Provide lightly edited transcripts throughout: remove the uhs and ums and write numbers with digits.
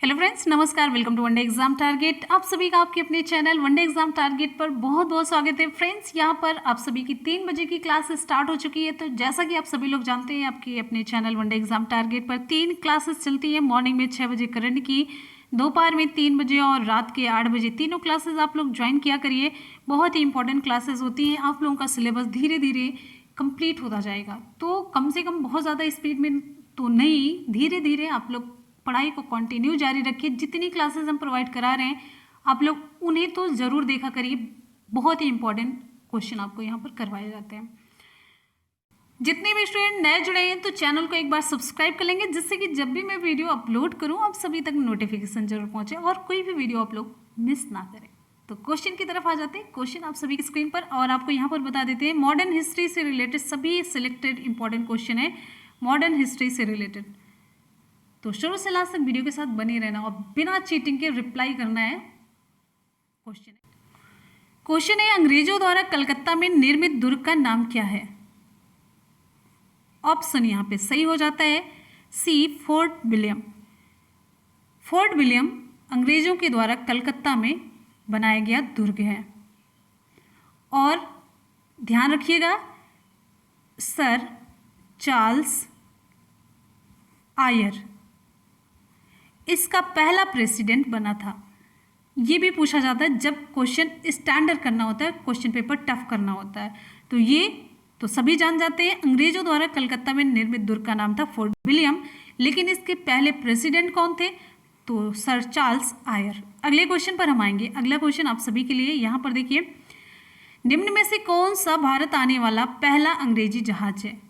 Hello friends, नमस्कार। Welcome to one day exam target. आप सभी का आपके अपने चैनल वनडे एग्जाम टारगेट पर बहुत बहुत स्वागत है। फ्रेंड्स, यहाँ पर आप सभी की 3 बजे की क्लास स्टार्ट हो चुकी है। तो जैसा कि आप सभी लोग जानते हैं, आपके अपने चैनल वनडे एग्जाम टारगेट पर 3 क्लासेस चलती है। मॉर्निंग में 6 बजे करंट की, दोपहर में 3 बजे और रात के 8 बजे। तीनों क्लासेज आप लोग ज्वाइन किया करिए। बहुत ही इंपॉर्टेंट क्लासेज होती हैं। आप लोगों का सिलेबस धीरे धीरे कंप्लीट होता जाएगा। तो कम से कम बहुत ज़्यादा स्पीड में तो नहीं, धीरे धीरे आप लोग पढ़ाई को कंटिन्यू जारी रखिए। जितनी क्लासेस हम प्रोवाइड करा रहे हैं, आप लोग उन्हें तो ज़रूर देखा करिए। बहुत ही इंपॉर्टेंट क्वेश्चन आपको यहाँ पर करवाए जाते हैं। जितने भी स्टूडेंट नए जुड़े हैं तो चैनल को एक बार सब्सक्राइब कर लेंगे, जिससे कि जब भी मैं वीडियो अपलोड करूँ आप सभी तक नोटिफिकेशन जरूर पहुँचे और कोई भी वीडियो आप लोग मिस ना करें। तो क्वेश्चन की तरफ आ जाते हैं। क्वेश्चन आप सभी की स्क्रीन पर, और आपको यहाँ पर बता देते हैं मॉडर्न हिस्ट्री से रिलेटेड सभी सिलेक्टेड इंपॉर्टेंट क्वेश्चन है मॉडर्न हिस्ट्री से रिलेटेड। तो शुरू से लास्ट तक वीडियो के साथ बने रहना और बिना चीटिंग के रिप्लाई करना है। क्वेश्चन है अंग्रेजों द्वारा कलकत्ता में निर्मित दुर्ग का नाम क्या है? ऑप्शन यहाँ पे सही हो जाता है सी, फोर्ट विलियम। फोर्ट विलियम अंग्रेजों के द्वारा कलकत्ता में बनाया गया दुर्ग है। और ध्यान रखिएगा, सर चार्ल्स आयर इसका पहला प्रेसिडेंट बना था। ये भी पूछा जाता है जब क्वेश्चन स्टैंडर्ड करना होता है, क्वेश्चन पेपर टफ करना होता है। तो ये तो सभी जान जाते हैं, अंग्रेजों द्वारा कलकत्ता में निर्मित दुर्ग का नाम था फोर्ट विलियम। लेकिन इसके पहले प्रेसिडेंट कौन थे? तो सर चार्ल्स आयर। अगले क्वेश्चन पर हम आएंगे। अगला क्वेश्चन आप सभी के लिए यहाँ पर देखिए, निम्न में से कौन सा भारत आने वाला पहला अंग्रेजी जहाज है?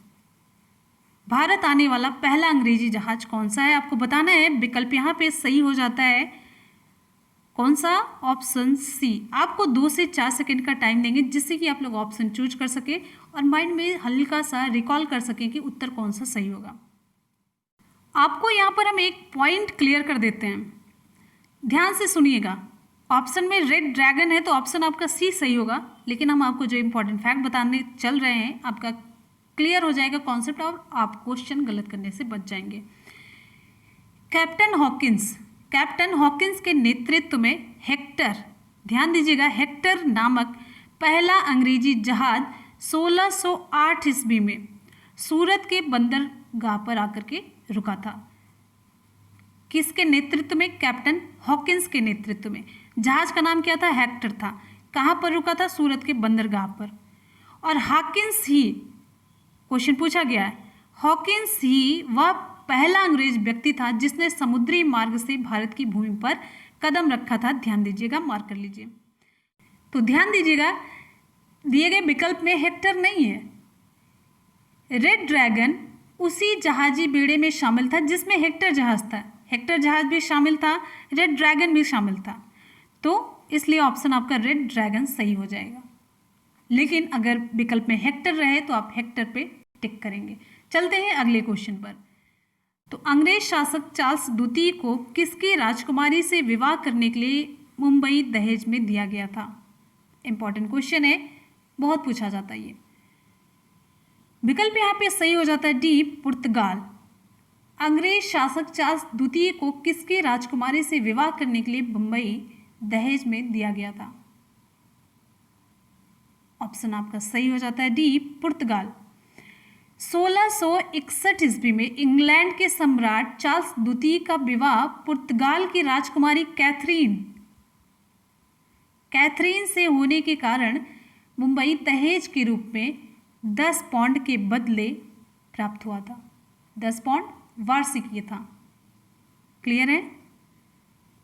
भारत आने वाला पहला अंग्रेजी जहाज कौन सा है आपको बताना है। विकल्प यहाँ पे सही हो जाता है कौन सा? Option C. आपको 2 से 4 सेकंड का टाइम देंगे, जिससे कि आप लोग ऑप्शन चूज कर सके और माइंड में हल्का सा रिकॉल कर सकें कि उत्तर कौन सा सही होगा। आपको यहाँ पर हम एक पॉइंट क्लियर कर देते हैं, ध्यान से सुनिएगा। ऑप्शन में रेड ड्रैगन है तो ऑप्शन आपका सी सही होगा। लेकिन हम आपको जो इंपॉर्टेंट फैक्ट बताने चल रहे हैं, आपका क्लियर हो जाएगा कॉन्सेप्ट और आप क्वेश्चन गलत करने से बच जाएंगे। कैप्टन हॉकिंस के नेतृत्व में हेक्टर, ध्यान दीजिएगा, हेक्टर नामक पहला अंग्रेजी जहाज 1608 ईस्वी में सूरत के बंदरगाह पर आकर के रुका था। किसके नेतृत्व में? कैप्टन हॉकिंस के नेतृत्व में। जहाज का नाम क्या था? हेक्टर था। कहाँ पर रुका था? सूरत के बंदरगाह पर। और हॉकिंस ही, क्वेश्चन पूछा गया है, हॉकिंस ही वह पहला अंग्रेज व्यक्ति था जिसने समुद्री मार्ग से भारत की भूमि पर कदम रखा था। ध्यान दीजिएगा, मार्क कर लीजिए। तो ध्यान दीजिएगा, दिए गए विकल्प में हेक्टर नहीं है। रेड ड्रैगन उसी जहाजी बेड़े में शामिल था जिसमें हेक्टर जहाज था। हेक्टर जहाज भी शामिल था, रेड ड्रैगन भी शामिल था। तो इसलिए ऑप्शन आपका रेड ड्रैगन सही हो जाएगा। लेकिन अगर विकल्प में हेक्टर रहे तो आप हेक्टर पे टिक करेंगे। चलते हैं अगले क्वेश्चन पर। तो अंग्रेज शासक चार्ल्स द्वितीय को किसकी राजकुमारी से विवाह करने के लिए मुंबई दहेज में दिया गया था? इंपॉर्टेंट क्वेश्चन है, बहुत पूछा जाता है ये। विकल्प यहाँ पे सही हो जाता है डी, पुर्तगाल। अंग्रेज शासक चार्ल्स द्वितीय को किसकी राजकुमारी से विवाह करने के लिए मुंबई दहेज में दिया गया था? ऑप्शन आपका सही हो जाता है डी, पुर्तगाल। 1661 ईस्वी में इंग्लैंड के सम्राट चार्ल्स द्वितीय का विवाह पुर्तगाल की राजकुमारी कैथरीन से होने के कारण मुंबई दहेज के रूप में 10 पाउंड के बदले प्राप्त हुआ था। 10 पाउंड वार्षिक ये था। क्लियर है?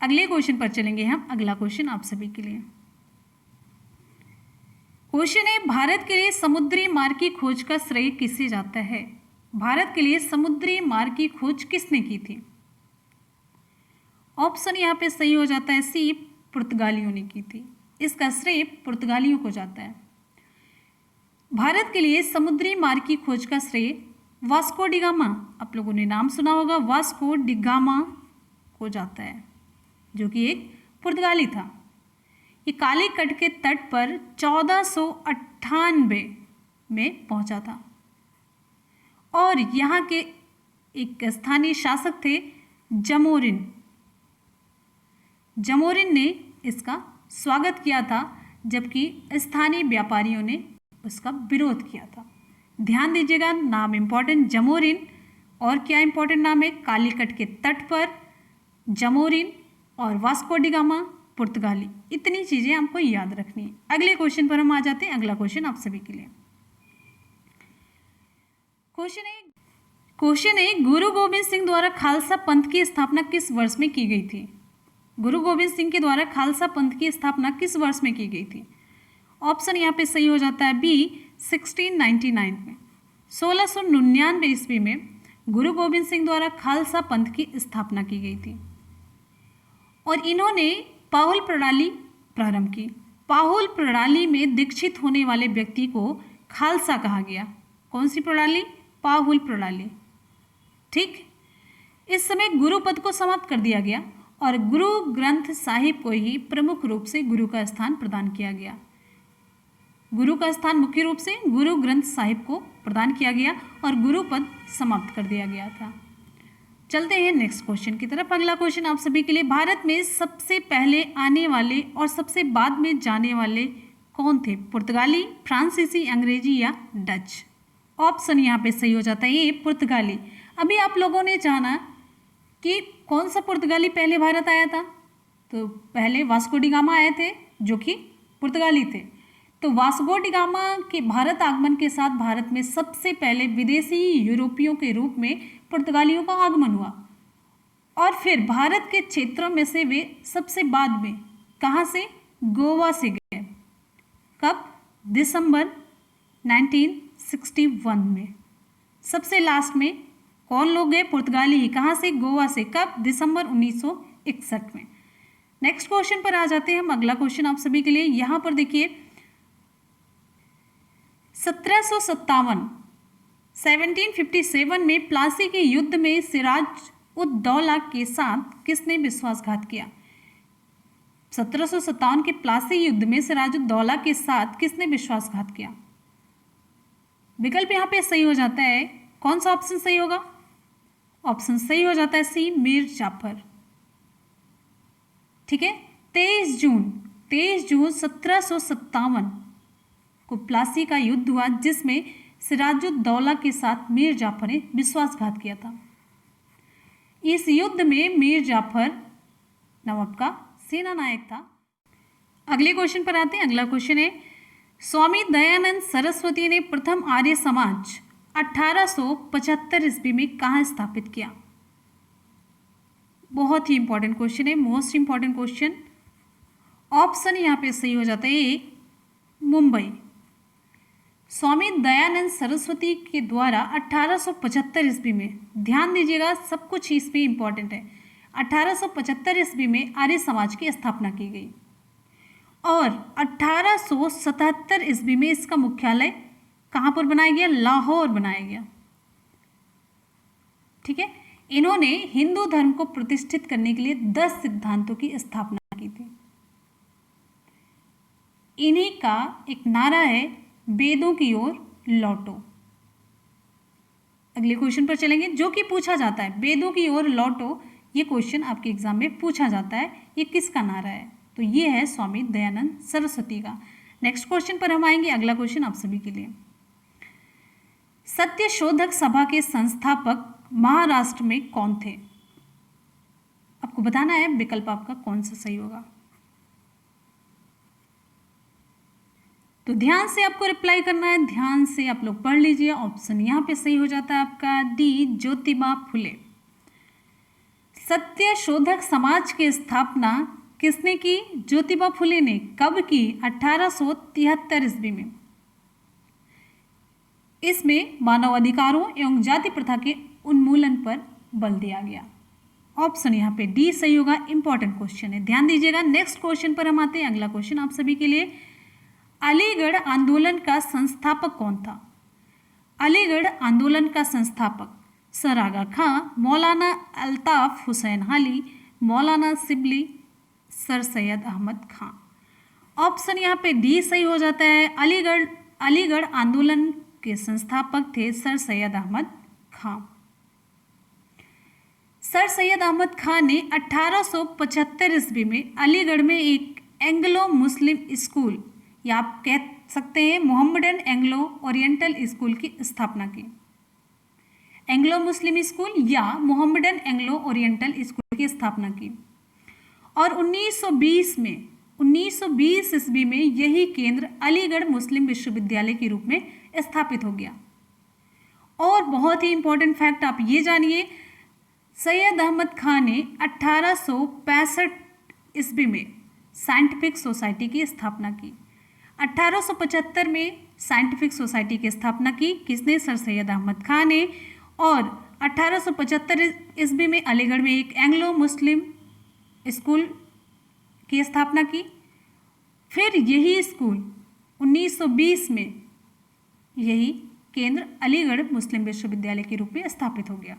अगले क्वेश्चन पर चलेंगे हम। अगला क्वेश्चन आप सभी के लिए क्वेश्चन है, भारत के लिए समुद्री मार्ग की खोज का श्रेय किसे जाता है? भारत के लिए समुद्री मार्ग की खोज किसने की थी? ऑप्शन यहाँ पे सही हो जाता है सी, पुर्तगालियों ने की थी। इसका श्रेय पुर्तगालियों को जाता है। भारत के लिए समुद्री मार्ग की खोज का श्रेय वास्को डी गामा, आप लोगों ने नाम सुना होगा, वास्को डी गामा को जाता है, जो कि एक पुर्तगाली था। ये काली कट के तट पर 1498 में पहुंचा था और यहाँ के एक स्थानीय शासक थे जमोरिन। जमोरिन ने इसका स्वागत किया था, जबकि स्थानीय व्यापारियों ने उसका विरोध किया था। ध्यान दीजिएगा, नाम इम्पोर्टेंट जमोरिन, और क्या इम्पोर्टेंट नाम है, कालीकट के तट पर जमोरिन और वास्को डी गामा पुर्तगाली। इतनी चीज़ें आपको याद रखनी है। अगले क्वेश्चन पर हम आ जाते हैं। अगला क्वेश्चन आप सभी के लिए क्वेश्चन है गुरु गोविंद सिंह द्वारा खालसा पंथ की स्थापना किस वर्ष में की गई थी? गुरु गोविंद सिंह के द्वारा खालसा पंथ की स्थापना किस वर्ष में की गई थी? ऑप्शन यहाँ पे सही हो जाता है बी, 1699 में। 1699 ईस्वी में गुरु गोविंद सिंह द्वारा खालसा पंथ की स्थापना की गई थी और इन्होंने पाहुल प्रणाली प्रारंभ की। पाहुल प्रणाली में दीक्षित होने वाले व्यक्ति को खालसा कहा गया। कौन सी प्रणाली? पाहुल प्रणाली। ठीक, इस समय गुरु पद को समाप्त कर दिया गया और गुरु ग्रंथ साहिब को ही प्रमुख रूप से गुरु का स्थान प्रदान किया गया। गुरु का स्थान मुख्य रूप से गुरु ग्रंथ साहिब को प्रदान किया गया और गुरु पद समाप्त कर दिया गया था। चलते हैं नेक्स्ट क्वेश्चन की तरफ। अगला क्वेश्चन आप सभी के लिए, भारत में सबसे पहले आने वाले और सबसे बाद में जाने वाले कौन थे? पुर्तगाली, फ्रांसीसी, अंग्रेजी या डच? ऑप्शन यहाँ पे सही हो जाता है ये, पुर्तगाली। अभी आप लोगों ने जाना कि कौन सा पुर्तगाली पहले भारत आया था, तो पहले वास्को डी गामा आए थे जो कि पुर्तगाली थे। तो वास्को डी गामा के भारत आगमन के साथ भारत में सबसे पहले विदेशी यूरोपियों के रूप में पुर्तगालियों का आगमन हुआ और फिर भारत के क्षेत्रों में से वे सबसे बाद में कहाँ से? गोवा से गए। कब? दिसंबर 1961 में। सबसे लास्ट में कौन लोग गए? पुर्तगाली ही। कहाँ से? गोवा से। कब? दिसंबर 1961 में। नेक्स्ट क्वेश्चन पर आ जाते हैं हम। अगला क्वेश्चन आप सभी के लिए, यहाँ पर देखिए 1757 में प्लासी के युद्ध में सिराज उद दौला के साथ किसने विश्वासघात किया? 1757 के प्लासी युद्ध में सिराज उद दौला के साथ किसने विश्वासघात किया? विकल्प यहाँ पे सही हो जाता है। कौन सा ऑप्शन सही होगा? ऑप्शन सही हो जाता है सी, मीर जाफर। ठीक है, 23 जून 1757 को प्लासी का युद्ध हुआ जिसमें सिराजुद्दौला के साथ मीर जाफर ने विश्वासघात किया था। इस युद्ध में मीर जाफर नवाब का सेना नायक था। अगले क्वेश्चन पर आते हैं। अगला क्वेश्चन है, स्वामी दयानंद सरस्वती ने प्रथम आर्य समाज 1875 ईस्वी में कहाँ स्थापित किया? बहुत ही इंपॉर्टेंट क्वेश्चन है, मोस्ट इंपॉर्टेंट क्वेश्चन। ऑप्शन यहाँ पे सही हो जाता है ए, मुंबई। स्वामी दयानंद सरस्वती के द्वारा 1875 ईस्वी में, ध्यान दीजिएगा सब कुछ ईस्वी इंपॉर्टेंट है, 1875 ईस्वी में आर्य समाज की स्थापना की गई और 1877 ईस्वी में इसका मुख्यालय कहाँ पर बनाया गया? लाहौर बनाया गया। ठीक है, इन्होंने हिंदू धर्म को प्रतिष्ठित करने के लिए 10 सिद्धांतों की स्थापना की थी। इन्हीं का एक नारा है, वेदों की ओर लौटो। अगले क्वेश्चन पर चलेंगे जो कि पूछा जाता है, वेदों की ओर लौटो। ये क्वेश्चन आपके एग्जाम में पूछा जाता है, ये किसका नारा है? तो ये है स्वामी दयानंद सरस्वती का। नेक्स्ट क्वेश्चन पर हम आएंगे। अगला क्वेश्चन आप सभी के लिए, सत्य शोधक सभा के संस्थापक महाराष्ट्र में कौन थे? आपको बताना है विकल्प आपका कौन सा सही होगा। तो ध्यान से आपको रिप्लाई करना है, ध्यान से आप लोग पढ़ लीजिए। ऑप्शन यहाँ पे सही हो जाता है आपका डी, ज्योतिबा फुले। सत्य शोधक समाज की स्थापना किसने की? ज्योतिबा फुले ने। कब की? 1873 ईस्वी में। इसमें मानव अधिकारों एवं जाति प्रथा के उन्मूलन पर बल दिया गया। ऑप्शन यहाँ पे डी सही होगा। इंपॉर्टेंट क्वेश्चन है, ध्यान दीजिएगा। नेक्स्ट क्वेश्चन पर हम आते हैं। अगला क्वेश्चन आप सभी के लिए, अलीगढ़ आंदोलन का संस्थापक कौन था? अलीगढ़ आंदोलन का संस्थापक सर आगा खां, मौलाना अल्ताफ हुसैन हाली, मौलाना शिबली, सर सैयद अहमद खां। ऑप्शन यहाँ पे डी सही हो जाता है। अलीगढ़ आंदोलन के संस्थापक थे सर सैयद अहमद खां। सर सैयद अहमद खान ने 1875 ईस्वी में अलीगढ़ में एक एंग्लो मुस्लिम स्कूल या आप कह सकते हैं मोहम्मडन एंग्लो ओरिएंटल स्कूल की स्थापना की। एंग्लो मुस्लिम स्कूल या मोहम्मडन एंग्लो ओरिएंटल स्कूल की स्थापना की और 1920 ईस्वी में यही केंद्र अलीगढ़ मुस्लिम विश्वविद्यालय के रूप में स्थापित हो गया। और बहुत ही इंपॉर्टेंट फैक्ट आप ये जानिए, सैयद अहमद खान ने 1865 ईस्वी में साइंटिफिक सोसाइटी की स्थापना की। 1875 में साइंटिफिक सोसाइटी की स्थापना की किसने? सर सैयद अहमद खान ने। और 1875 ईस्वी में अलीगढ़ में एक एंग्लो मुस्लिम स्कूल की स्थापना की। फिर यही स्कूल 1920 में यही केंद्र अलीगढ़ मुस्लिम विश्वविद्यालय के रूप में स्थापित हो गया।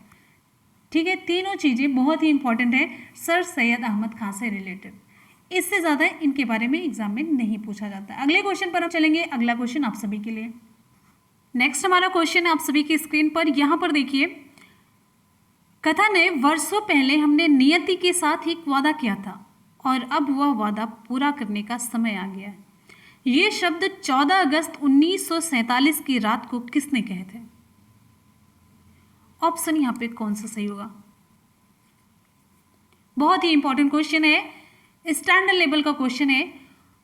ठीक है, तीनों चीज़ें बहुत ही इंपॉर्टेंट है सर सैयद अहमद खान से रिलेटेड। इससे ज़्यादा इनके बारे में एग्जाम में नहीं पूछा जाता। अगले क्वेश्चन पर हम चलेंगे। अगला क्वेश्चन आप सभी के लिए। नेक्स्ट हमारा क्वेश्चन है आप सभी की स्क्रीन पर। यहाँ पर देखिए, कथन है वर्षों पहले हमने नियति के साथ एक वादा किया था और अब वह वादा पूरा करने का समय आ गया है। ये शब्द 14 अगस्त 1947 की रात को किसने कहे थे? ऑप्शन यहाँ पे कौन सा सही होगा? बहुत ही इंपॉर्टेंट क्वेश्चन है, स्टैंडर्ड लेवल का क्वेश्चन है।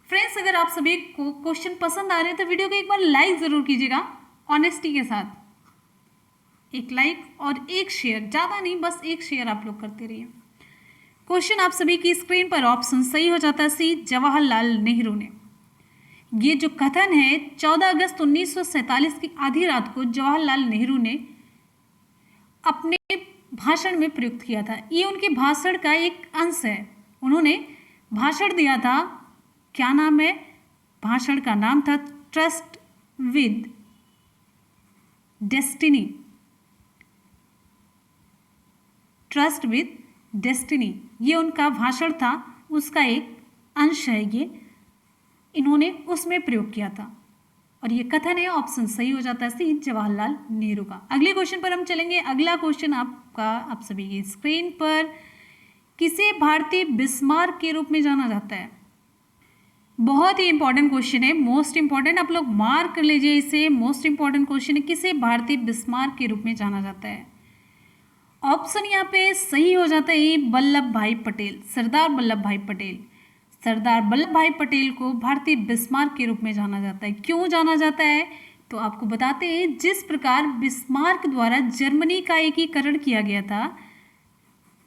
फ्रेंड्स, अगर आप सभी को क्वेश्चन पसंद आ रहे हैं तो वीडियो को एक बार लाइक जरूर कीजिएगा ऑनेस्टी के साथ। एक लाइक और एक शेयर, ज़्यादा नहीं, बस एक शेयर आप लोग करते रहिए। क्वेश्चन आप सभी की स्क्रीन पर, ऑप्शन सही हो जाता है सी, जवाहरलाल नेहरू ने। ये जो कथन है 14 अगस्त 1947 की आधी रात को जवाहरलाल नेहरू ने अपने भाषण में प्रयुक्त किया था। ये उनके भाषण का एक अंश है। उन्होंने भाषण दिया था, क्या नाम है? भाषण का नाम था trust with destiny. Trust with destiny, ये उनका भाषण था, उसका एक अंश है ये, इन्होंने उसमें प्रयोग किया था। और ये कथन है, ऑप्शन सही हो जाता है सी, जवाहरलाल नेहरू का। अगले क्वेश्चन पर हम चलेंगे। अगला क्वेश्चन आपका आप सभी की स्क्रीन पर, किसे भारतीय बिस्मार्क के रूप में जाना जाता है? बहुत ही इंपॉर्टेंट क्वेश्चन है, मोस्ट इंपॉर्टेंट, आप लोग मार्क कर लीजिए इसे। मोस्ट इंपॉर्टेंट क्वेश्चन है, किसे भारतीय बिस्मार्क के रूप में जाना जाता है? ऑप्शन यहाँ पे सही हो जाता है वल्लभ भाई पटेल, सरदार वल्लभ भाई पटेल। सरदार वल्लभ भाई पटेल को भारतीय बिस्मार्क के रूप में जाना जाता है। क्यों जाना जाता है? तो आपको बताते हैं, जिस प्रकार बिस्मार्क द्वारा जर्मनी का एकीकरण किया गया था,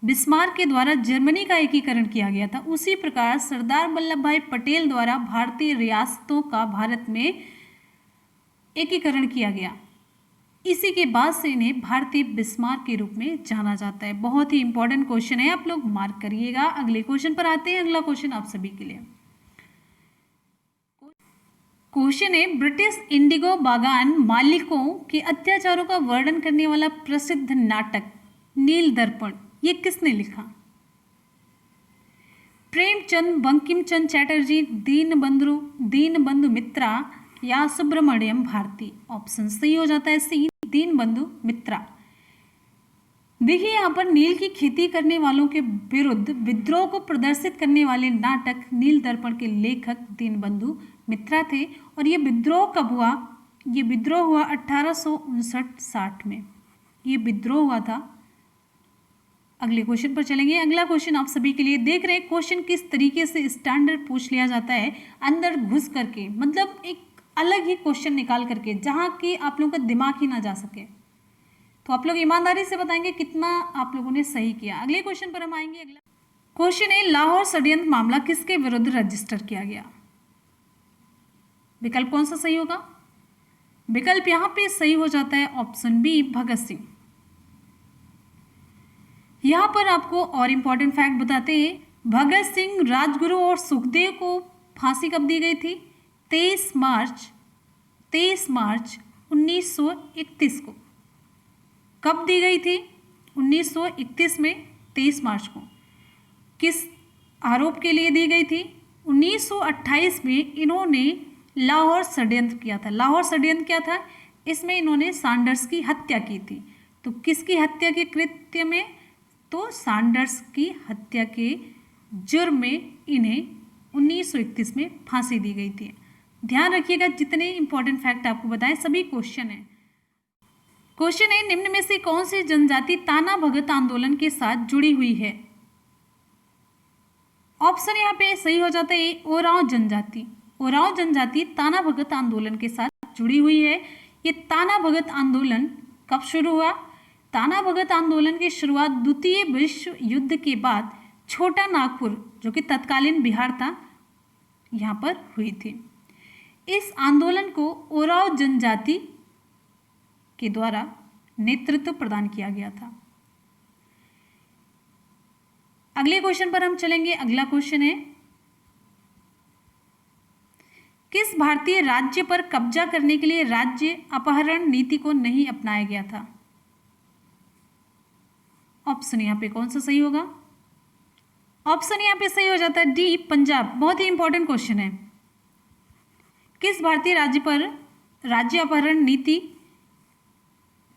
बिस्मार्क के द्वारा जर्मनी का एकीकरण किया गया था, उसी प्रकार सरदार वल्लभ भाई पटेल द्वारा भारतीय रियासतों का भारत में एकीकरण किया गया। इसी के बाद से इन्हें भारतीय बिस्मार्क के रूप में जाना जाता है। बहुत ही इंपॉर्टेंट क्वेश्चन है, आप लोग मार्क करिएगा। अगले क्वेश्चन पर आते हैं। अगला क्वेश्चन आप सभी के लिए क्वेश्चन है, ब्रिटिश इंडिगो बागान मालिकों के अत्याचारों का वर्णन करने वाला प्रसिद्ध नाटक नील दर्पण, ये किसने लिखा? प्रेमचंद, बंकिम चंद्र चटर्जी, दीनबंधु मित्रा या सुब्रमण्यम भारती? ऑप्शन सही हो जाता है सी, दीनबंधु मित्रा। देखिए, यहाँ पर नील की खेती करने वालों के विरुद्ध विद्रोह को प्रदर्शित करने वाले नाटक नील दर्पण के लेखक दीनबंधु मित्रा थे। और ये विद्रोह कब हुआ? ये विद्रोह हुआ 1859-60 में, ये विद्रोह हुआ था। अगले क्वेश्चन पर चलेंगे। अगला क्वेश्चन आप सभी के लिए, देख रहे हैं क्वेश्चन किस तरीके से स्टैंडर्ड पूछ लिया जाता है, अंदर घुस करके, मतलब एक अलग ही क्वेश्चन निकाल करके, जहाँ की आप लोगों का दिमाग ही ना जा सके। तो आप लोग ईमानदारी से बताएंगे कितना आप लोगों ने सही किया। अगले क्वेश्चन पर हम आएंगे। अगला क्वेश्चन है, लाहौर षड्यंत्र मामला किसके विरुद्ध रजिस्टर किया गया? विकल्प कौन सा सही होगा? विकल्प यहाँ पे सही हो जाता है ऑप्शन बी, भगत सिंह। यहाँ पर आपको और इम्पोर्टेंट फैक्ट बताते हैं, भगत सिंह, राजगुरु और सुखदेव को फांसी कब दी गई थी? 23 मार्च 1931 को। कब दी गई थी? 1931 में 23 मार्च को। किस आरोप के लिए दी गई थी? 1928 में इन्होंने लाहौर षड्यंत्र किया था। लाहौर षड्यंत्र क्या था? इसमें इन्होंने सैंडर्स की हत्या की थी। तो किसकी हत्या के कृत्य में? तो सैंडर्स की हत्या के जुर्म में इन्हें 1931 में फांसी दी गई थी। ध्यान रखिएगा, जितने इंपॉर्टेंट फैक्ट आपको बताएं सभी क्वेश्चन है। क्वेश्चन है, निम्न में से कौन सी जनजाति ताना भगत आंदोलन के साथ जुड़ी हुई है? ऑप्शन यहाँ पे सही हो जाता है ओरांव जनजाति। ओरांव जनजाति ताना भगत आंदोलन के साथ जुड़ी हुई है। ये ताना भगत आंदोलन कब शुरू हुआ? ताना भगत आंदोलन की शुरुआत द्वितीय विश्व युद्ध के बाद छोटा नागपुर, जो कि तत्कालीन बिहार था, यहाँ पर हुई थी। इस आंदोलन को ओरांव जनजाति के द्वारा नेतृत्व प्रदान किया गया था। अगले क्वेश्चन पर हम चलेंगे। अगला क्वेश्चन है, किस भारतीय राज्य पर कब्जा करने के लिए राज्य अपहरण नीति को नहीं अपनाया गया था? ऑप्शन यहाँ पे कौन सा सही होगा? ऑप्शन यहाँ पे सही हो जाता है डी, पंजाब। बहुत ही इंपॉर्टेंट क्वेश्चन है। किस भारतीय राज्य पर राज्य अपहरण नीति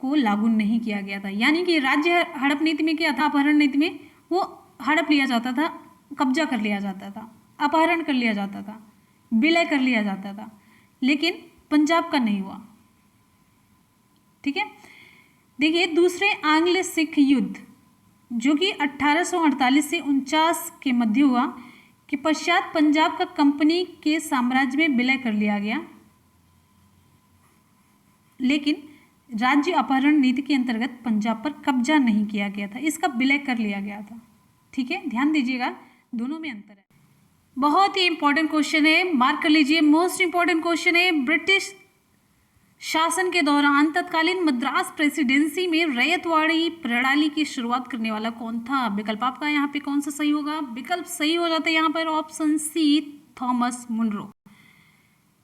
को लागू नहीं किया गया था? यानी कि राज्य हड़प नीति में क्या था? अपहरण नीति में वो हड़प लिया जाता था, कब्जा कर लिया जाता था, अपहरण कर लिया जाता था, विलय कर लिया जाता था, लेकिन पंजाब का नहीं हुआ। ठीक है, देखिए, दूसरे आंग्ल सिख युद्ध जो कि 1848 से 49 के मध्य हुआ के पश्चात पंजाब का कंपनी के साम्राज्य में विलय कर लिया गया, लेकिन राज्य अपहरण नीति के अंतर्गत पंजाब पर कब्जा नहीं किया गया था, इसका विलय कर लिया गया था। ठीक है, ध्यान दीजिएगा, दोनों में अंतर है। बहुत ही इंपॉर्टेंट क्वेश्चन है, मार्क कर लीजिए। मोस्ट इंपॉर्टेंट क्वेश्चन है, ब्रिटिश शासन के दौरान तत्कालीन मद्रास प्रेसिडेंसी में रैयतवाड़ी प्रणाली की शुरुआत करने वाला कौन था? विकल्प आपका यहाँ पे कौन सा सही होगा? विकल्प सही हो जाता है यहाँ पर option C, Thomas Munro.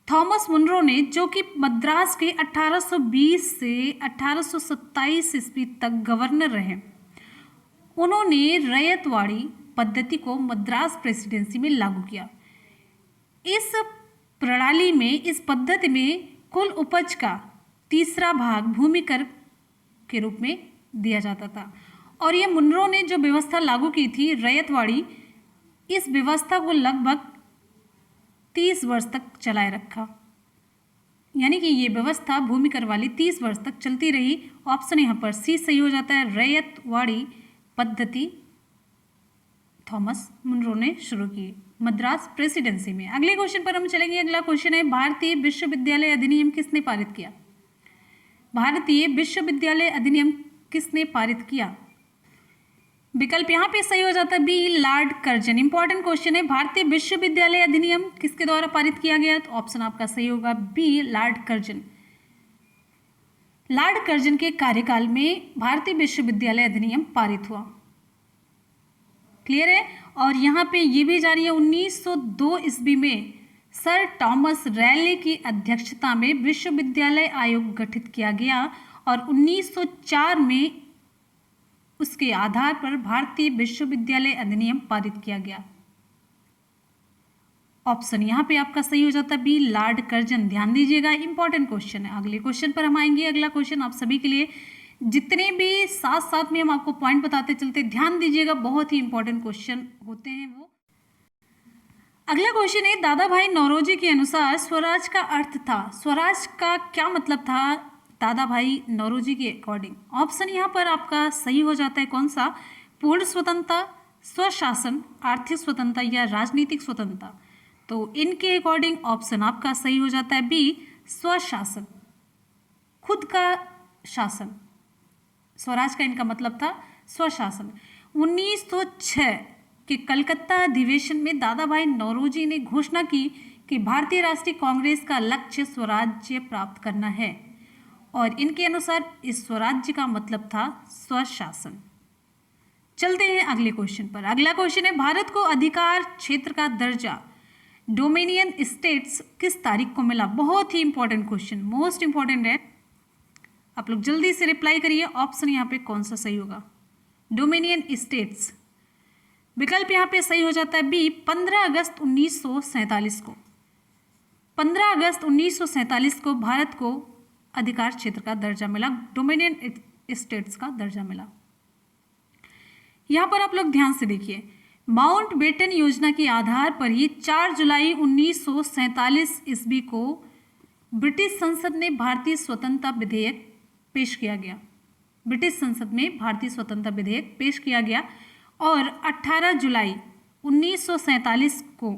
Thomas Munro ने, जो कि मद्रास के 1820 से 1827 ईस्वी तक गवर्नर रहे, उन्होंने रैयतवाड़ी पद्धति को मद्रास प्रेसिडेंसी में लागू किया। इस प्रणाली में, इस पद्धति में कुल उपज का तीसरा भाग भूमि कर के रूप में दिया जाता था। और ये मुनरो ने जो व्यवस्था लागू की थी रैयतवाड़ी, इस व्यवस्था को लगभग 30 वर्ष तक चलाए रखा। यानी कि ये व्यवस्था भूमि कर वाली 30 वर्ष तक चलती रही। ऑप्शन यहाँ पर सी सही हो जाता है, रैयतवाड़ी पद्धति थॉमस मुनरो ने शुरू की मद्रास प्रेसिडेंसी में। अगले क्वेश्चन पर हम चलेंगे। अगला क्वेश्चन है, भारतीय विश्वविद्यालय अधिनियम किसने पारित किया? भारतीय विश्वविद्यालय अधिनियम किसने पारित किया? विकल्प यहाँ पे सही हो जाता है B, Lord Curzon. Important question है, भारतीय विश्वविद्यालय अधिनियम किसके द्वारा पारित किया गया? तो ऑप्शन आपका सही होगा B, Lord Curzon. Lord Curzon के कार्यकाल में भारतीय विश्वविद्यालय अधिनियम पारित हुआ। क्लियर है? और यहाँ पे ये भी जानिए, 1902 ईस्वी में सर थॉमस रैले की अध्यक्षता में विश्वविद्यालय आयोग गठित किया गया और 1904 में उसके आधार पर भारतीय विश्वविद्यालय अधिनियम पारित किया गया। ऑप्शन यहाँ पे आपका सही हो जाता है बी, लॉर्ड कर्जन। ध्यान दीजिएगा, इंपॉर्टेंट क्वेश्चन है। अगले क्वेश्चन पर हम आएंगे। अगला क्वेश्चन आप सभी के लिए, जितने भी साथ साथ में हम आपको पॉइंट बताते चलते, ध्यान दीजिएगा, बहुत ही इंपॉर्टेंट क्वेश्चन होते हैं वो। अगला क्वेश्चन है, दादा भाई नौरोजी के अनुसार स्वराज का अर्थ था। स्वराज का क्या मतलब था दादा भाई नौरोजी के अकॉर्डिंग? ऑप्शन यहाँ पर आपका सही हो जाता है कौन सा? पूर्ण स्वतंत्रता, स्वशासन, आर्थिक स्वतंत्रता या राजनीतिक स्वतंत्रता। तो इनके अकॉर्डिंग ऑप्शन आपका सही हो जाता है बी, स्वशासन, खुद का शासन। स्वराज का इनका मतलब था स्वशासन। 1906 के कलकत्ता अधिवेशन में दादा भाई नौरोजी ने घोषणा की कि भारतीय राष्ट्रीय कांग्रेस का लक्ष्य स्वराज्य प्राप्त करना है और इनके अनुसार इस स्वराज्य का मतलब था स्वशासन। चलते हैं अगले क्वेश्चन पर। अगला क्वेश्चन है, भारत को अधिकार क्षेत्र का दर्जा डोमिनियन स्टेट्स किस तारीख को मिला? बहुत ही इंपॉर्टेंट क्वेश्चन, मोस्ट इंपॉर्टेंट है, आप लोग जल्दी से रिप्लाई करिए। ऑप्शन यहाँ पे कौन सा सही होगा? Dominion states. विकल्प यहाँ पे सही हो जाता है बी, 15 अगस्त 1947 को। 15 अगस्त 1947 को भारत को अधिकार क्षेत्र का दर्जा मिला, डोमिनियन स्टेट्स का दर्जा मिला। यहाँ पर आप लोग ध्यान से देखिए, माउंट बेटन योजना के आधार पर ही 4 जुलाई 1947 ईस्वी को ब्रिटिश संसद में भारतीय स्वतंत्रता विधेयक पेश किया गया। ब्रिटिश संसद में भारतीय स्वतंत्रता विधेयक पेश किया गया और 18 जुलाई 1947 को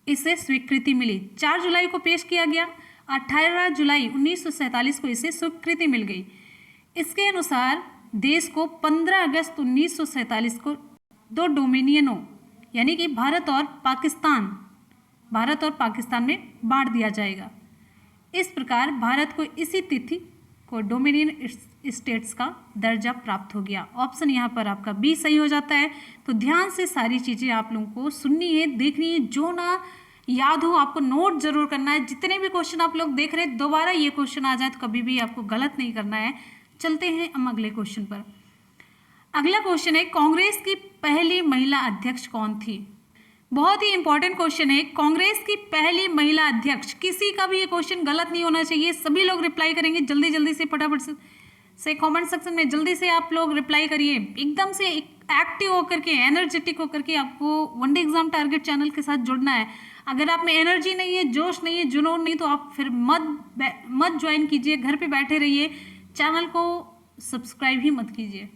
इसे स्वीकृति मिली। 4 जुलाई को पेश किया गया, 18 जुलाई 1947 को इसे स्वीकृति मिल गई। इसके अनुसार देश को 15 अगस्त 1947 को 2 डोमिनियनों यानी कि भारत और पाकिस्तान में बांट दिया जाएगा। इस प्रकार भारत को इसी तिथि को डोमिनियन स्टेट्स का दर्जा प्राप्त हो गया। ऑप्शन यहाँ पर आपका बी सही हो जाता है। तो ध्यान से सारी चीज़ें आप लोगों को सुननी है, देखनी है, जो ना याद हो आपको नोट जरूर करना है। जितने भी क्वेश्चन आप लोग देख रहे हैं, दोबारा ये क्वेश्चन आ जाए तो कभी भी आपको गलत नहीं करना है। चलते हैं हम अगले क्वेश्चन पर। अगला क्वेश्चन है, कांग्रेस की पहली महिला अध्यक्ष कौन थी? बहुत ही इंपॉर्टेंट क्वेश्चन है, कांग्रेस की पहली महिला अध्यक्ष। किसी का भी ये क्वेश्चन गलत नहीं होना चाहिए, सभी लोग रिप्लाई करेंगे जल्दी जल्दी से, फटाफट से कमेंट सेक्शन में जल्दी से आप लोग रिप्लाई करिए। एकदम से एक्टिव होकर के, एनर्जेटिक होकर के आपको वनडे एग्जाम टारगेट चैनल के साथ जुड़ना है। अगर आप में एनर्जी नहीं है, जोश नहीं है, जुनून नहीं, तो आप फिर मत ज्वाइन कीजिए, घर पे बैठे रहिए, चैनल को सब्सक्राइब ही मत कीजिए।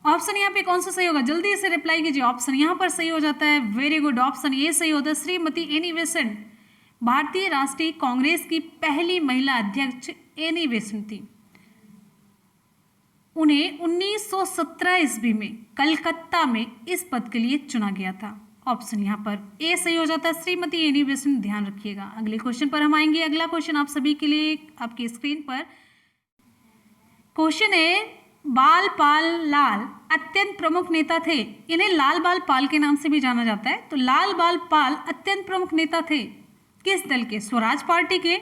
ऑप्शन यहाँ पे कौन सा सही होगा, जल्दी से रिप्लाई कीजिए। ऑप्शन यहाँ पर सही हो जाता है, वेरी गुड, ऑप्शन ए सही होता है। श्रीमती एनी बेसेंट भारतीय राष्ट्रीय कांग्रेस की पहली महिला अध्यक्ष एनी बेसेंट थी। उन्हें 1917 ईस्वी में कलकत्ता में इस पद के लिए चुना गया था। ऑप्शन यहाँ पर ए सही हो जाता है, श्रीमती एनी बेसेंट। ध्यान रखिएगा। अगले क्वेश्चन पर हम आएंगे। अगला क्वेश्चन आप सभी के लिए आपकी स्क्रीन पर क्वेश्चन है, बाल पाल लाल अत्यंत प्रमुख नेता थे। इन्हें लाल बाल पाल के नाम से भी जाना जाता है। तो लाल बाल पाल अत्यंत प्रमुख नेता थे किस दल के? स्वराज पार्टी के,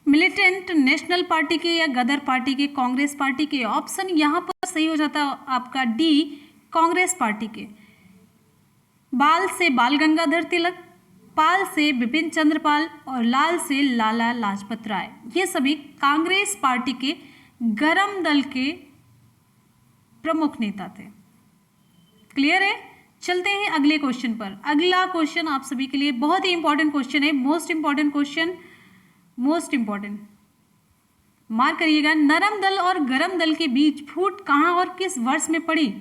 मिलिटेंट नेशनल पार्टी के, या गदर पार्टी के, कांग्रेस पार्टी के? ऑप्शन यहाँ पर सही हो जाता है आपका डी, कांग्रेस पार्टी के। बाल से बाल गंगाधर तिलक, पाल से बिपिन चंद्र पाल और लाल से लाला लाजपत राय। ये सभी कांग्रेस पार्टी के गरम दल के प्रमुख नेता थे। क्लियर है? चलते हैं अगले क्वेश्चन पर। अगला क्वेश्चन आप सभी के लिए बहुत ही इंपॉर्टेंट क्वेश्चन है, most important question, most important, mark करिएगा। नरम दल और गरम दल के बीच फूट कहां और किस वर्ष में पड़ी?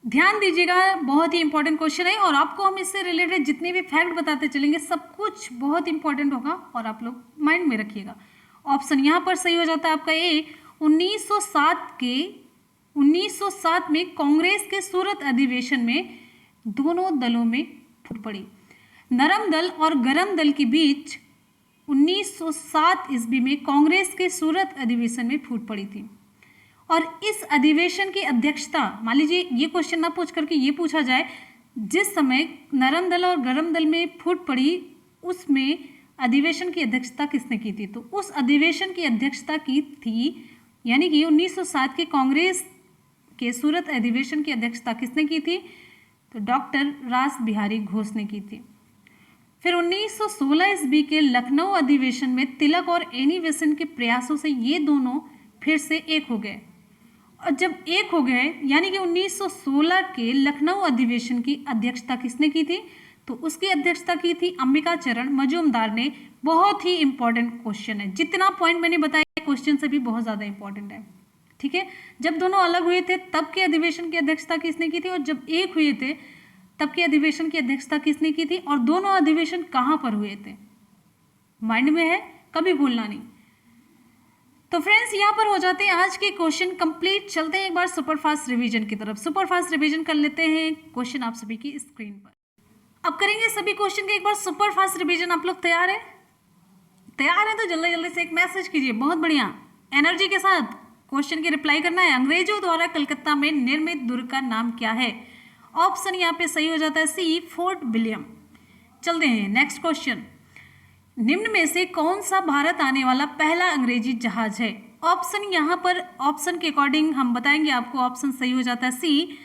ध्यान दीजिएगा, बहुत ही इंपॉर्टेंट क्वेश्चन है और आपको हम इससे रिलेटेड जितने भी फैक्ट बताते चलेंगे सब कुछ बहुत इंपॉर्टेंट होगा और आप लोग माइंड में रखिएगा। ऑप्शन यहाँ पर सही हो जाता है आपका ए, 1907 में कांग्रेस के सूरत अधिवेशन में दोनों दलों में फूट पड़ी। नरम दल और गरम दल के बीच 1907 ईस्वी में कांग्रेस के सूरत अधिवेशन में फूट पड़ी थी और इस अधिवेशन की अध्यक्षता, मान लीजिए ये क्वेश्चन ना पूछ करके ये पूछा जाए, जिस समय नरम दल और गरम दल में फूट पड़ी उसमें अधिवेशन की अध्यक्षता किसने की थी? तो उस अधिवेशन की अध्यक्षता की थी, यानी कि 1907 के कांग्रेस के सूरत अधिवेशन की अध्यक्षता किसने की थी? तो डॉक्टर रास बिहारी घोष ने की थी। फिर 1916 ईस्वी के लखनऊ अधिवेशन में तिलक और एनी बेसेंट के प्रयासों से ये दोनों फिर से एक हो गए और जब एक हो गए, यानी कि 1916 के लखनऊ अधिवेशन की अध्यक्षता किसने की थी? तो उसकी अध्यक्षता की थी अंबिका चरण मजूमदार ने। बहुत ही इंपॉर्टेंट क्वेश्चन है, जितना पॉइंट मैंने बताया क्वेश्चन से भी बहुत ज़्यादा इंपॉर्टेंट है। ठीक है, जब दोनों अलग हुए थे तब के अधिवेशन की अध्यक्षता किसने की थी और जब एक हुए थे तब के अधिवेशन की अध्यक्षता किसने की थी और दोनों अधिवेशन कहाँ पर हुए थे? माइंड में है, कभी भूलना नहीं। तो फ्रेंड्स यहाँ पर हो जाते हैं आज के क्वेश्चन कंप्लीट। चलते हैं एक बार सुपरफास्ट रिवीजन की तरफ। सुपरफास्ट रिवीजन कर लेते हैं क्वेश्चन आप सभी की स्क्रीन पर। अब करेंगे सभी क्वेश्चन के एक बार सुपरफास्ट रिवीजन। आप लोग तैयार है? तैयार है तो जल्दी जल्दी से एक मैसेज कीजिए, बहुत बढ़िया, एनर्जी के साथ क्वेश्चन की रिप्लाई करना है। अंग्रेजों द्वारा कलकत्ता में निर्मित दुर्ग का नाम क्या है? ऑप्शन यहाँ पे सही हो जाता है सी, फोर्ट विलियम। चलते हैं नेक्स्ट क्वेश्चन। निम्न में से कौन सा भारत आने वाला पहला अंग्रेजी जहाज है? ऑप्शन यहाँ पर ऑप्शन के अकॉर्डिंग हम बताएंगे आपको। ऑप्शन सही हो जाता है सी,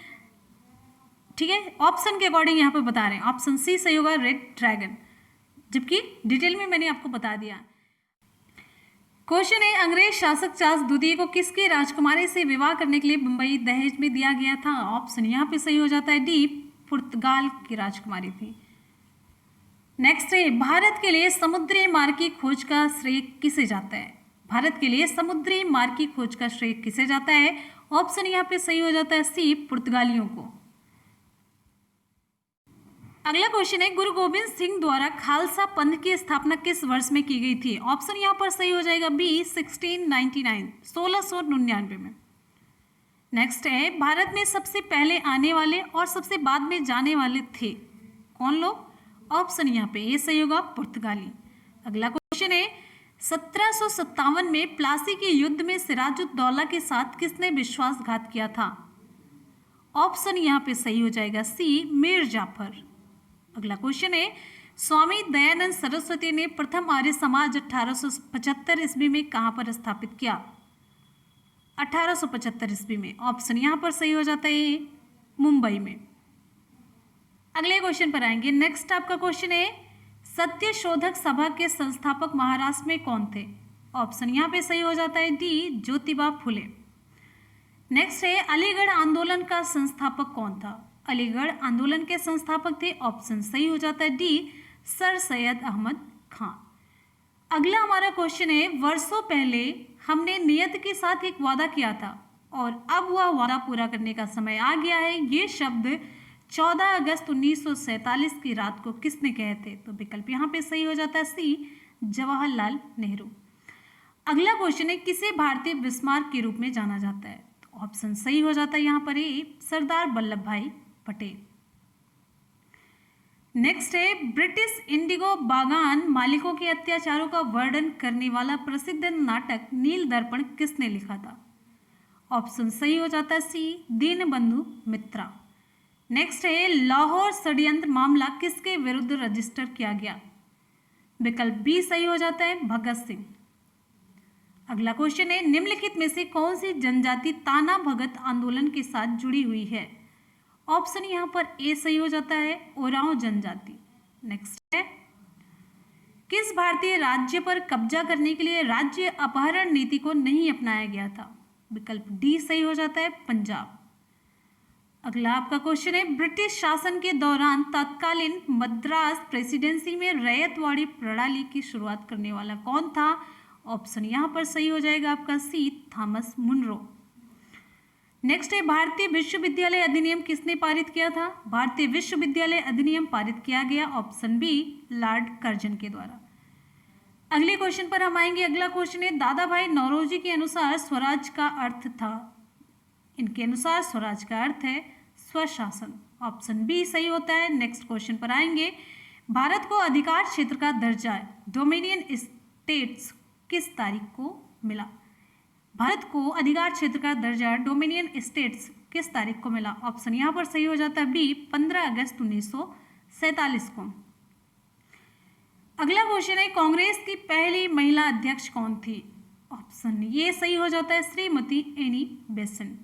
ठीक है, ऑप्शन के अकॉर्डिंग यहाँ पे बता रहे हैं। ऑप्शन सी सही होगा, रेड ड्रैगन, जबकि डिटेल में मैंने आपको बता दिया। क्वेश्चन है, अंग्रेज शासक चार्ल्स द्वितीय को किसकी राजकुमारी से विवाह करने के लिए मुंबई दहेज में दिया गया था? ऑप्शन यहाँ पे सही हो जाता है डी, पुर्तगाल की राजकुमारी थी। नेक्स्ट है, भारत के लिए समुद्री मार्ग की खोज का श्रेय किसे जाता है? भारत के लिए समुद्री मार्ग की खोज का श्रेय किसे जाता है? ऑप्शन यहाँ पे सही हो जाता है सी, पुर्तगालियों को। अगला क्वेश्चन है, गुरु गोविंद सिंह द्वारा खालसा पंथ की स्थापना किस वर्ष में की गई थी? ऑप्शन यहाँ पर सही हो जाएगा बी, 1699, 1699 में। नेक्स्ट है, भारत में सबसे पहले आने वाले और सबसे बाद में जाने वाले थे कौन लोग? ऑप्शन यहाँ पे ये सही होगा, पुर्तगाली। अगला क्वेश्चन है, 1757 में प्लासी के युद्ध में सिराजुद्दौला के साथ किसने विश्वासघात किया था? ऑप्शन यहाँ पे सही हो जाएगा सी, मीर जाफर। अगला क्वेश्चन है, स्वामी दयानंद सरस्वती ने प्रथम आर्य समाज 1875 ईस्वी में कहाँ पर स्थापित किया? 1875 ईस्वी में। ऑप्शन यहाँ पर सही हो जाता है मुंबई में। अगले क्वेश्चन पर आएंगे। नेक्स्ट आपका क्वेश्चन है, सत्य शोधक सभा के संस्थापक महाराष्ट्र में कौन थे? ऑप्शन यहाँ पे सही हो जाता है डी, ज्योतिबा फुले। नेक्स्ट है, अलीगढ़ आंदोलन का संस्थापक कौन था? अलीगढ़ आंदोलन के संस्थापक थे, ऑप्शन सही हो जाता है डी, सर सैयद अहमद खान। अगला हमारा क्वेश्चन है, वर्षों पहले हमने नियत के साथ एक वादा किया था और अब वह वादा पूरा करने का समय आ गया है। ये शब्द 14 अगस्त 1947 की रात को किसने कहे थे? तो विकल्प यहाँ पे सही हो जाता है सी, जवाहरलाल नेहरू। अगला क्वेश्चन है, किसे भारतीय बिस्मार्क के रूप में जाना जाता है? तो ऑप्शन सही हो जाता है यहाँ पर ये, सरदार वल्लभ भाई पटेल। नेक्स्ट है, ब्रिटिश इंडिगो बागान मालिकों के अत्याचारों का वर्णन करने वाला प्रसिद्ध नाटक नील दर्पण किसने लिखा था? ऑप्शन सही हो जाता है सी, दीनबंधु मित्रा। नेक्स्ट है, लाहौर षड्यंत्र मामला किसके विरुद्ध रजिस्टर किया गया? विकल्प बी सही हो जाता है, भगत सिंह। अगला क्वेश्चन है, निम्नलिखित में से कौन सी जनजाति ताना भगत आंदोलन के साथ जुड़ी हुई है? ऑप्शन यहाँ पर ए सही हो जाता है, ओरांव जनजाति। नेक्स्ट है, किस भारतीय राज्य पर कब्जा करने के लिए राज्य अपहरण नीति को नहीं अपनाया गया था? विकल्प डी सही हो जाता है, पंजाब। अगला आपका क्वेश्चन है, ब्रिटिश शासन के दौरान तत्कालीन मद्रास प्रेसिडेंसी में रैयतवाड़ी प्रणाली की शुरुआत करने वाला कौन था? ऑप्शन यहाँ पर सही हो जाएगा आपका सी, थॉमस मुनरो। नेक्स्ट है, भारतीय विश्वविद्यालय अधिनियम किसने पारित किया था? भारतीय विश्वविद्यालय अधिनियम पारित किया गया, ऑप्शन बी, लॉर्ड कर्जन के द्वारा। अगले क्वेश्चन पर हम आएंगे। अगला क्वेश्चन है, दादा भाई नौरोजी के अनुसार स्वराज का अर्थ था? इनके अनुसार स्वराज का अर्थ है स्वशासन, ऑप्शन बी सही होता है। नेक्स्ट क्वेश्चन पर आएंगे, भारत को अधिकार क्षेत्र का दर्जा डोमिनियन स्टेट्स किस तारीख को मिला? भारत को अधिकार क्षेत्र का दर्जा डोमिनियन स्टेट्स किस तारीख को मिला? ऑप्शन यहाँ पर सही हो जाता है बी, 15 अगस्त 1947 को। अगला क्वेश्चन है, कांग्रेस की पहली महिला अध्यक्ष कौन थी? ऑप्शन ये सही हो जाता है, श्रीमती एनी बेसेंट।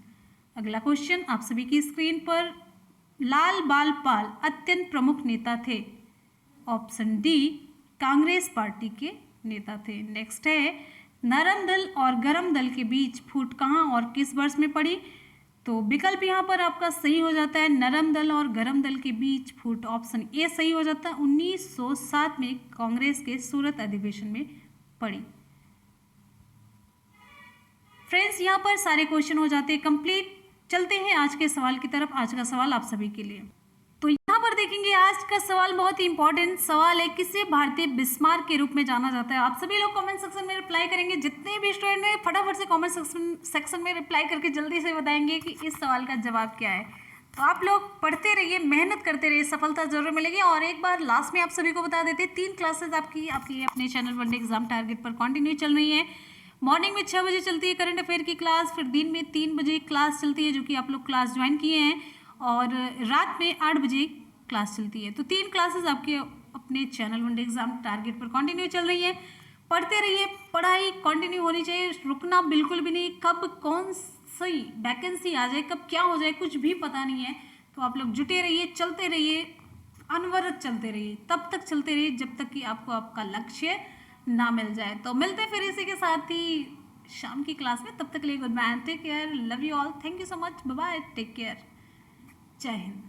अगला क्वेश्चन आप सभी की स्क्रीन पर, लाल बाल पाल अत्यंत प्रमुख नेता थे? ऑप्शन डी, कांग्रेस पार्टी के नेता थे। नेक्स्ट है, नरम दल और गरम दल के बीच फूट कहाँ और किस वर्ष में पड़ी? तो विकल्प यहाँ पर आपका सही हो जाता है, नरम दल और गरम दल के बीच फूट, ऑप्शन ए सही हो जाता है, 1907 में कांग्रेस के सूरत अधिवेशन में पड़ी। फ्रेंड्स, यहाँ पर सारे क्वेश्चन हो जाते हैं कंप्लीट। चलते हैं आज के सवाल की तरफ। आज का सवाल आप सभी के लिए, तो यहाँ पर देखेंगे आज का सवाल बहुत ही इंपॉर्टेंट सवाल है, किसे भारतीय बिस्मार्क के रूप में जाना जाता है? आप सभी लोग कमेंट सेक्शन में रिप्लाई करेंगे। जितने भी स्टूडेंट हैं फटाफट से कमेंट सेक्शन में रिप्लाई करके जल्दी से बताएंगे कि इस सवाल का जवाब क्या है। तो आप लोग पढ़ते रहिए, मेहनत करते रहिए, सफलता जरूर मिलेगी। और एक बार लास्ट में आप सभी को बता देते, 3 क्लासेज आपकी अपने चैनल वनडे एग्जाम टारगेट पर कंटिन्यू चल रही है। मॉर्निंग में 6 बजे चलती है करंट अफेयर की क्लास, फिर दिन में 3 बजे क्लास चलती है जो कि आप लोग क्लास ज्वाइन किए हैं, और रात में 8 बजे क्लास चलती है। तो 3 क्लासेस आपके अपने चैनल वनडे एग्जाम टारगेट पर कंटिन्यू चल रही है। पढ़ते रहिए, पढ़ाई कंटिन्यू होनी चाहिए, रुकना बिल्कुल भी नहीं। कब कौन सी वैकेंसी आ जाए, कब क्या हो जाए, कुछ भी पता नहीं है। तो आप लोग जुटे रहिए, चलते रहिए, अनवरत चलते रहिए, तब तक चलते रहिए जब तक कि आपको आपका लक्ष्य ना मिल जाए। तो मिलते फिर इसी के साथ ही शाम की क्लास में। तब तक के लिए goodbye, take care, love you all, thank you so much, bye bye, take care, जय हिंद।